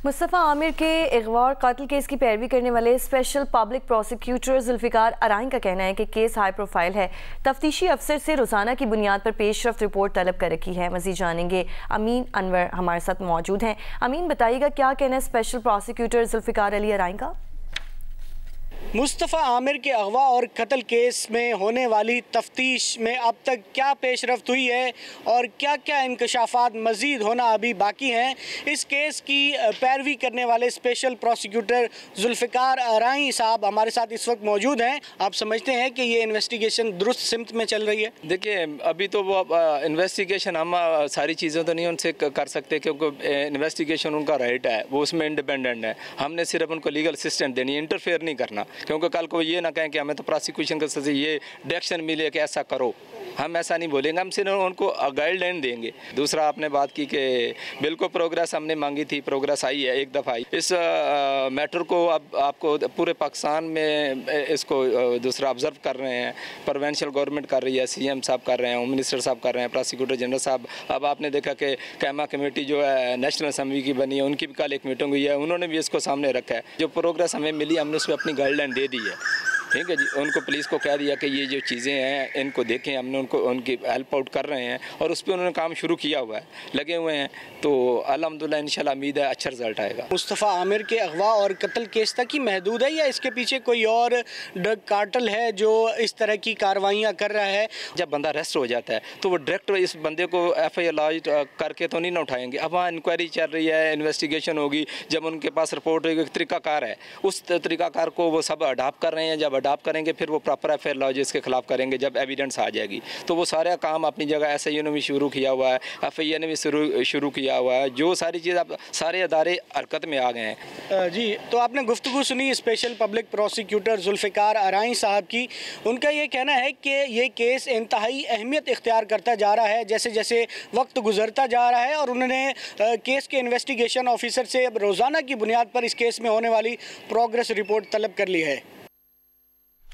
मुस्तफ़ा आमिर के अगवा और कत्ल केस की पैरवी करने वाले special public prosecutor Zulfiqar Arain का कहना है कि केस हाई प्रोफाइल है। तफ्तीशी अफसर से रोज़ाना की बुनियाद पर पेशरफ्त रिपोर्ट तलब कर रखी है। मज़ीद जानेंगे, अमीन अनवर हमारे साथ मौजूद हैं। अमीन, बताइएगा क्या कहना है स्पेशल प्रोसिक्यूटर जुल्फ़िकार अली अराइन का? मुस्तफ़ा आमिर के अगवा और कत्ल केस में होने वाली तफ्तीश में अब तक क्या पेशरफ्त हुई है और क्या क्या इंकशाफात मज़ीद होना अभी बाकी हैं, इस केस की पैरवी करने वाले स्पेशल प्रोसिक्यूटर जुल्फ़िकार अराइन साहब हमारे साथ इस वक्त मौजूद हैं। आप समझते हैं कि ये इन्वेस्टिगेशन दुरुस्त सिमत में चल रही है? देखिए, अभी तो वो इन्वेस्टिगेशन हम सारी चीज़ें तो नहीं उनसे कर सकते, क्योंकि इन्वेस्टिगेशन उनका राइट है, वो उसमें इंडिपेंडेंट है। हमने सिर्फ उनको लीगल असिस्टेंट देनी है, इंटरफेयर नहीं करना, क्योंकि कल को ये ना कहें कि हमें तो प्रोसिक्यूशन के से ये डायरेक्शन मिले कि ऐसा करो। हम ऐसा नहीं बोलेंगे, हम सिर्फ उनको गाइडलाइन देंगे। दूसरा, आपने बात की कि बिल्कुल प्रोग्रेस हमने मांगी थी, प्रोग्रेस आई है, एक दफ़ा आई। इस मैटर को अब आपको पूरे पाकिस्तान में इसको दूसरा ऑब्जर्व कर रहे हैं। प्रोविंशियल गवर्नमेंट कर रही है, CM साहब कर रहे हैं, होम मिनिस्टर साहब कर रहे हैं, प्रोसिक्यूटर जनरल साहब। अब आपने देखा कि कैमा कमेटी जो है नेशनल असम्बली की बनी है, उनकी भी कल एक मीटिंग हुई है, उन्होंने भी इसको सामने रखा है। जो प्रोग्रेस हमें मिली, हमने उसमें अपनी गाइडलाइन दे दी है। ठीक है जी, उनको पुलिस को कह दिया कि ये जो चीज़ें हैं इनको देखें, हमने उनकी हेल्प आउट कर रहे हैं और उस पर उन्होंने काम शुरू किया हुआ है, लगे हुए हैं। तो अल्हम्दुलिल्लाह इंशाल्लाह उम्मीद है अच्छा रिजल्ट आएगा। मुस्तफ़ा आमिर के अगवा और कत्ल केस तक ही महदूद है या इसके पीछे कोई और ड्रग कार्टेल है जो इस तरह की कार्रवाइयाँ कर रहा है? जब बंदा अरेस्ट हो जाता है तो वो डायरेक्ट इस बंदे को FIR लॉज करके तो नहीं ना उठाएंगे। अब वहाँ इंक्वायरी चल रही है, इन्वेस्टिगेशन होगी, जब उनके पास रिपोर्ट होगी, तरीक़ाकार है, उस तरीक़ाकार को वो सब अडाप्ट कर रहे हैं। जब अडाप्ट करेंगे फिर वो प्रॉपर FIR लॉज इसके खिलाफ करेंगे जब एविडेंस आ जाएगी। तो वो सारा काम अपनी जगह SIU ने भी शुरू किया हुआ है, FIR ने भी शुरू किया हुआ है। जो सारी चीज़ अब सारे अदारे हरकत में आ गए हैं। जी, तो आपने गुफ्तगू सुनी special public prosecutor Zulfiqar Arain साहब की। उनका ये कहना है कि ये केस इंतहाई अहमियत इख्तियार करता जा रहा है जैसे जैसे वक्त गुजरता जा रहा है, और उन्होंने केस के इन्वेस्टिगेशन ऑफिसर से रोज़ाना की बुनियाद पर इस केस में होने वाली प्रोग्रेस रिपोर्ट तलब कर ली है।